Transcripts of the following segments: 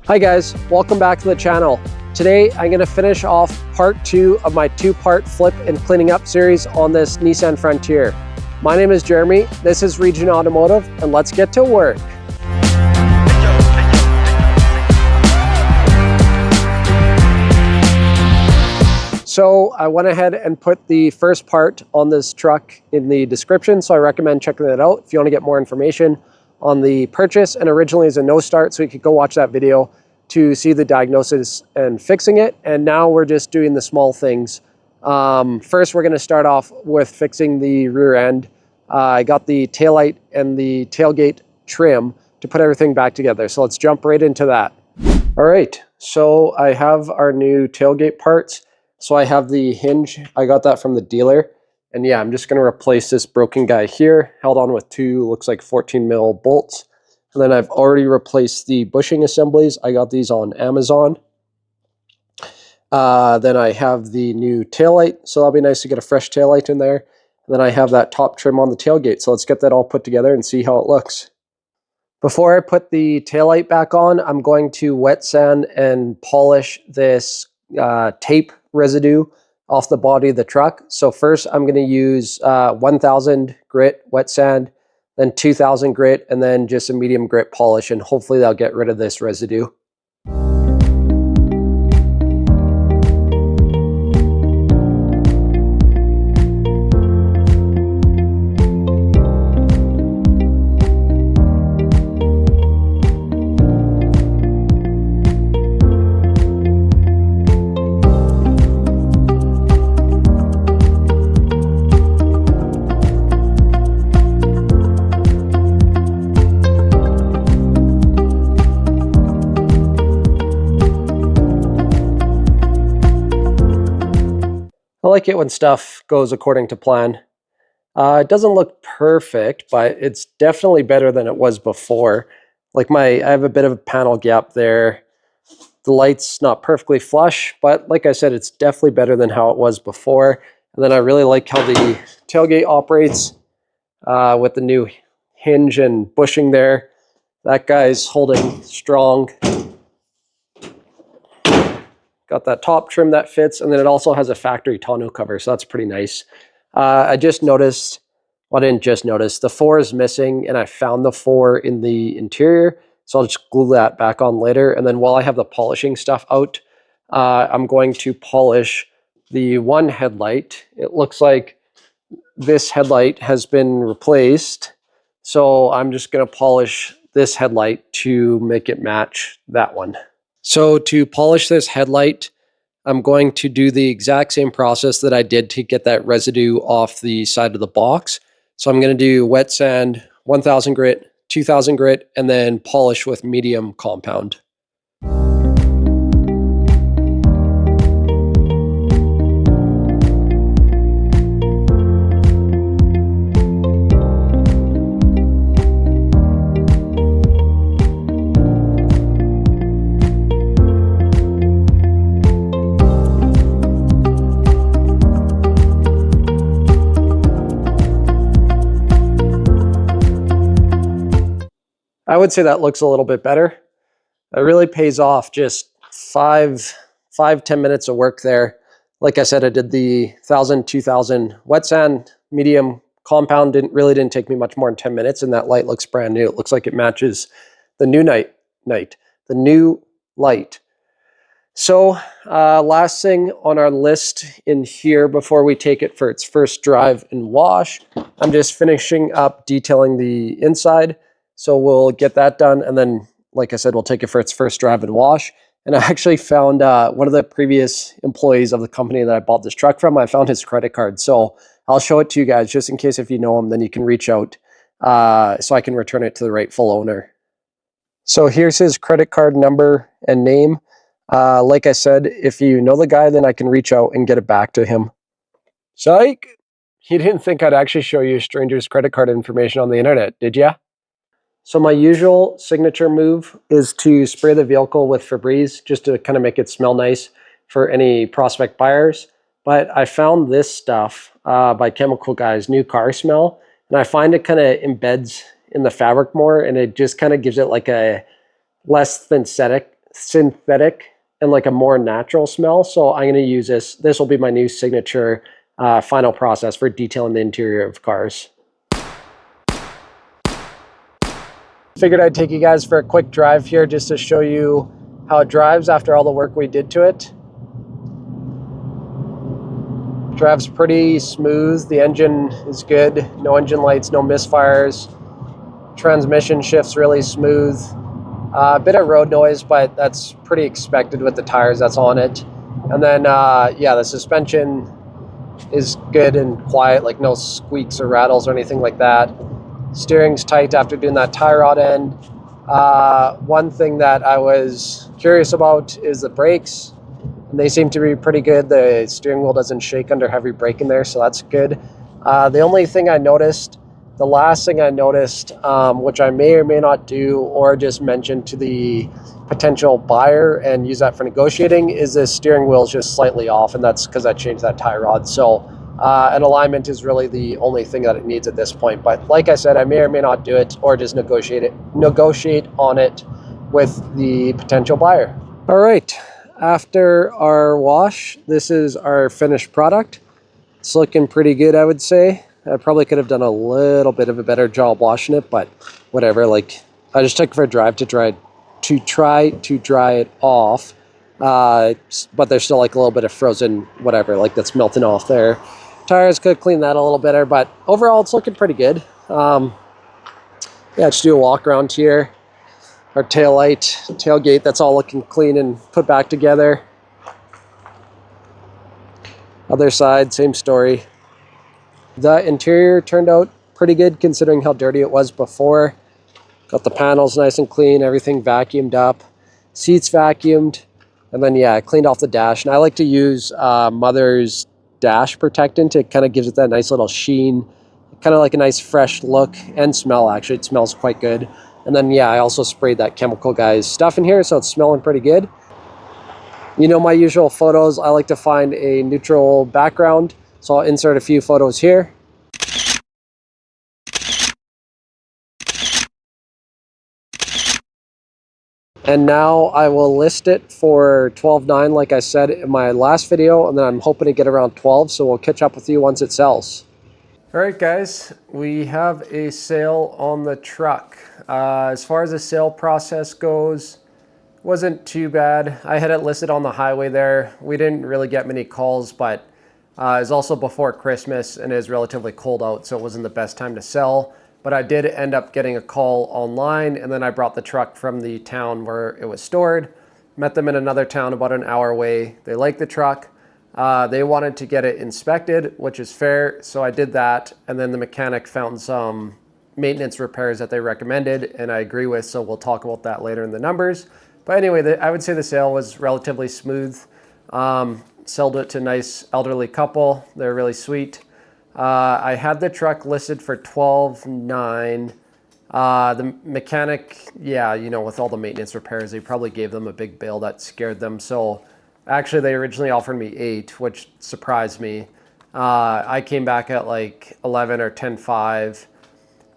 Hi guys, welcome back to the channel. Today I'm going to finish off part 2 of my 2-part flip and cleaning up series on this Nissan Frontier. My name is Jeremy, this is Region Automotive, and let's get to work. So I went ahead and put the first part on this truck in the description, so I recommend checking that out if you want to get more information on the purchase. And originally is a no start, so you could go watch that video to see the diagnosis and fixing it. And now we're just doing the small things. First, we're going to start off with fixing the rear end. I got the taillight and the tailgate trim to put everything back together. So let's jump right into that. All right, so I have our new tailgate parts. So I have the hinge, I got that from the dealer. And yeah, I'm just gonna replace this broken guy here, held on with two, looks like 14 mil bolts. And then I've already replaced the bushing assemblies. I got these on Amazon. Then I have the new taillight, so that'll be nice to get a fresh taillight in there. And then I have that top trim on the tailgate. So let's get that all put together and see how it looks. Before I put the taillight back on, I'm going to wet sand and polish this tape residue off the body of the truck. So first I'm going to use 1000 grit wet sand, then 2000 grit, and then just a medium grit polish, and hopefully that'll get rid of this residue. I like it when stuff goes according to plan. It doesn't look perfect, but it's definitely better than it was before. Like I have a bit of a panel gap there. The light's not perfectly flush, but like I said, it's definitely better than how it was before. And then I really like how the tailgate operates with the new hinge and bushing there. That guy's holding strong. Got that top trim that fits, and then it also has a factory tonneau cover, so that's pretty nice. I just noticed, well, I didn't just notice, the 4 is missing, and I found the 4 in the interior, so I'll just glue that back on later. And then while I have the polishing stuff out, I'm going to polish the one headlight. It looks like this headlight has been replaced, so I'm just going to polish this headlight to make it match that one. So to polish this headlight, I'm going to do the exact same process that I did to get that residue off the side of the box. So I'm going to do wet sand, 1000 grit, 2000 grit, and then polish with medium compound. I would say that looks a little bit better. It really pays off, just 5-10 minutes of work there. Like I said, I did the 1000, 2000 wet sand, medium compound. Really didn't take me much more than 10 minutes, and that light looks brand new. It looks like it matches the new the new light. So last thing on our list in here before we take it for its first drive and wash, I'm just finishing up detailing the inside. So we'll get that done, and then, like I said, we'll take it for its first drive and wash. And I actually found one of the previous employees of the company that I bought this truck from. I found his credit card, so I'll show it to you guys just in case if you know him, then you can reach out so I can return it to the rightful owner. So here's his credit card number and name. Like I said, if you know the guy, then I can reach out and get it back to him. Psych! You didn't think I'd actually show you a stranger's credit card information on the internet, did ya? So my usual signature move is to spray the vehicle with Febreze just to kind of make it smell nice for any prospect buyers. But I found this stuff by Chemical Guy's New Car Smell, and I find it kind of embeds in the fabric more, and it just kind of gives it like a less synthetic and like a more natural smell. So I'm going to use this. This will be my new signature final process for detailing the interior of cars. Figured I'd take you guys for a quick drive here just to show you how it drives after all the work we did to it. Drives pretty smooth. The engine is good. No engine lights, no misfires. Transmission shifts really smooth. A bit of road noise, but that's pretty expected with the tires that's on it. And then, yeah, the suspension is good and quiet, like no squeaks or rattles or anything like that. Steering's tight after doing that tie rod end. One thing that I was curious about is the brakes. They seem to be pretty good. The steering wheel doesn't shake under heavy braking there, so that's good. The only thing I noticed, the last thing I noticed, which I may or may not do or just mention to the potential buyer and use that for negotiating, is the steering wheel is just slightly off, and that's because I changed that tie rod. So an alignment is really the only thing that it needs at this point. But like I said, I may or may not do it or just negotiate on it with the potential buyer. All right. After our wash, this is our finished product. It's looking pretty good, I would say. I probably could have done a little bit of a better job washing it, but whatever. Like, I just took it for a drive to try to dry it off. But there's still like a little bit of frozen whatever, like that's melting off there. Tires could clean that a little better, but overall it's looking pretty good. Yeah, just do a walk around here. Our tailgate, that's all looking clean and put back together. Other side, same story. The interior turned out pretty good considering how dirty it was before. Got the panels nice and clean, everything vacuumed up. Seats vacuumed. And then, yeah, I cleaned off the dash. And I like to use Mother's dash protectant. It kind of gives it that nice little sheen. Kind of like a nice fresh look and smell, actually. It smells quite good. And then, yeah, I also sprayed that Chemical Guys stuff in here, so it's smelling pretty good. You know my usual photos, I like to find a neutral background, so I'll insert a few photos here. And now I will list it for $12.9 like I said in my last video, and then I'm hoping to get around 12, so we'll catch up with you once it sells. All right, guys, we have a sale on the truck. As far as the sale process goes, wasn't too bad. I had it listed on the highway there. We didn't really get many calls, but it was also before Christmas and it was relatively cold out, so it wasn't the best time to sell. But I did end up getting a call online, and then I brought the truck from the town where it was stored. Met them in another town about an hour away. They liked the truck. They wanted to get it inspected, which is fair, so I did that. And then the mechanic found some maintenance repairs that they recommended, and I agree with, so we'll talk about that later in the numbers. But anyway, I would say the sale was relatively smooth. Sold it to a nice elderly couple. They're really sweet. I had the truck listed for $12.9. The mechanic, yeah, you know, with all the maintenance repairs, they probably gave them a big bill that scared them. So actually, they originally offered me $8, which surprised me. I came back at like 11 or 10.5,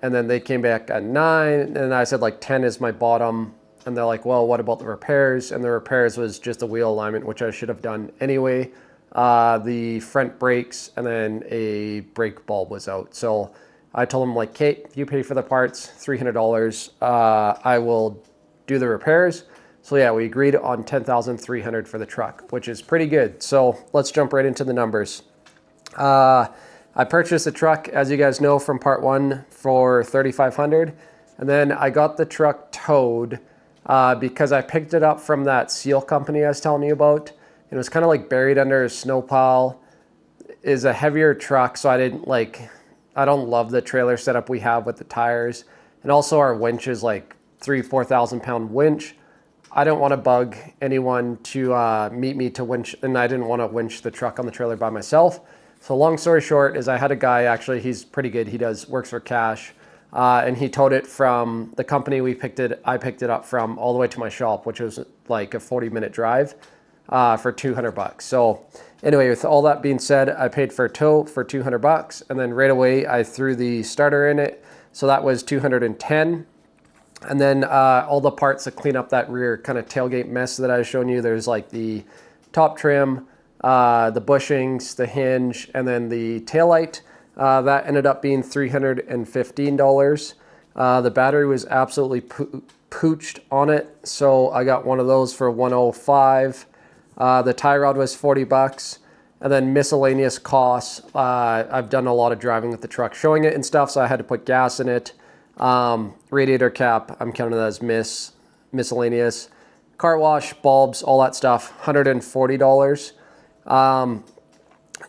and then they came back at 9, and I said like 10 is my bottom. And they're like, well, what about the repairs? And the repairs was just a wheel alignment, which I should have done anyway. The front brakes, and then a brake bulb was out. So I told them, like, Kate, you pay for the parts, $300. I will do the repairs. So yeah, we agreed on $10,300 for the truck, which is pretty good. So let's jump right into the numbers. I purchased the truck, as you guys know, from part one for $3,500. And then I got the truck towed because I picked it up from that seal company I was telling you about. It was kind of like buried under a snow pile. Is a heavier truck, so I don't love the trailer setup we have with the tires. And also our winch is like 4,000 pound winch. I don't want to bug anyone to meet me to winch, and I didn't want to winch the truck on the trailer by myself. So long story short is I had a guy, actually, he's pretty good. He works for cash. And he towed it from the company I picked it up from all the way to my shop, which was like a 40-minute drive for $200. So anyway, with all that being said, I paid for a tow for $200, and then right away I threw the starter in it. So that was $210. And then all the parts that clean up that rear kind of tailgate mess that I was showing you. There's like the top trim, the bushings, the hinge, and then the taillight. That ended up being $315. The battery was absolutely pooched on it, so I got one of those for $105. The tie rod was $40. And then miscellaneous costs. I've done a lot of driving with the truck showing it and stuff, so I had to put gas in it. Radiator cap, I'm counting that as miscellaneous. Car wash, bulbs, all that stuff, $140.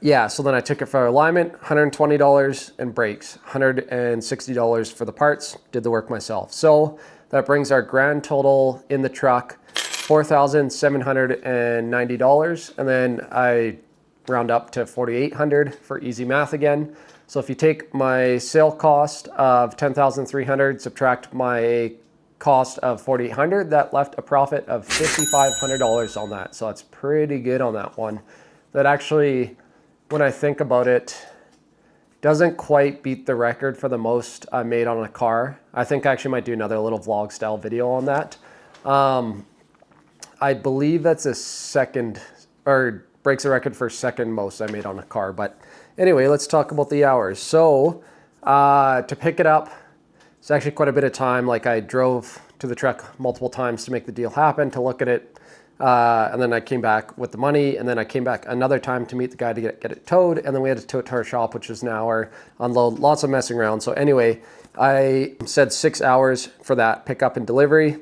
Yeah, so then I took it for alignment, $120, and brakes, $160 for the parts, did the work myself. So that brings our grand total in the truck, $4,790. And then I round up to $4,800 for easy math again. So if you take my sale cost of $10,300, subtract my cost of $4,800, that left a profit of $5,500 on that. So that's pretty good on that one. That actually, when I think about it, doesn't quite beat the record for the most I made on a car. I think I actually might do another little vlog style video on that. I believe that's a second, or breaks the record for second most I made on a car. But anyway, let's talk about the hours. So to pick it up, it's actually quite a bit of time. Like I drove to the truck multiple times to make the deal happen, to look at it. And then I came back with the money, and then I came back another time to meet the guy to get it towed. And then we had to tow it to our shop, which is an hour, unload, lots of messing around. So anyway, I said 6 hours for that pickup and delivery.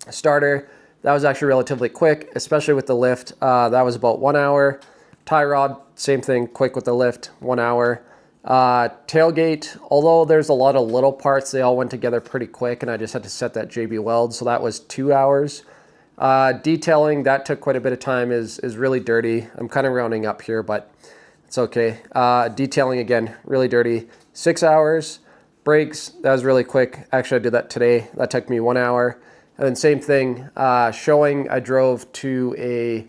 Starter, that was actually relatively quick, especially with the lift. That was about 1 hour. Tie rod, same thing, quick with the lift, 1 hour. Tailgate, although there's a lot of little parts, they all went together pretty quick, and I just had to set that JB weld, so that was 2 hours. Detailing, that took quite a bit of time, is really dirty. I'm kind of rounding up here, but it's okay. Detailing, again, really dirty, 6 hours. Brakes, that was really quick. Actually, I did that today. That took me 1 hour. And then same thing, showing, I drove to a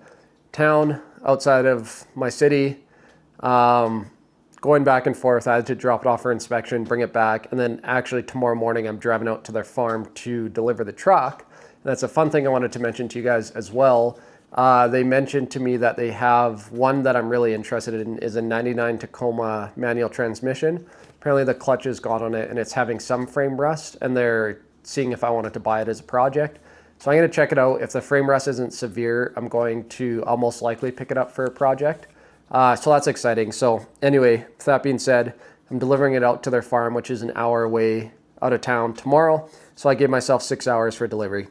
town outside of my city, going back and forth. I had to drop it off for inspection, bring it back, and then actually tomorrow morning I'm driving out to their farm to deliver the truck. And that's a fun thing I wanted to mention to you guys as well. They mentioned to me that they have one that I'm really interested in, is a 99 Tacoma manual transmission. Apparently the clutch is gone on it and it's having some frame rust, and they're seeing if I wanted to buy it as a project. So I'm going to check it out. If the frame rust isn't severe, I'm going to most likely pick it up for a project. So that's exciting. So anyway, with that being said, I'm delivering it out to their farm, which is an hour away out of town tomorrow. So I gave myself 6 hours for delivery.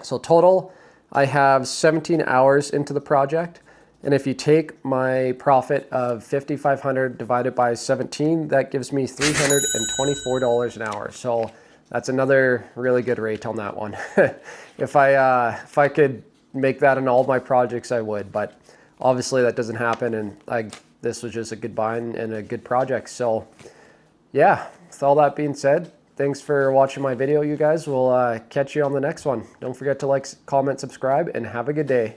So total, I have 17 hours into the project. And if you take my profit of $5,500 divided by 17, that gives me $324 an hour. So that's another really good rate on that one. If I could make that in all of my projects, I would, but obviously that doesn't happen, and this was just a good buy and a good project. So yeah, with all that being said, thanks for watching my video, you guys. We'll catch you on the next one. Don't forget to like, comment, subscribe, and have a good day.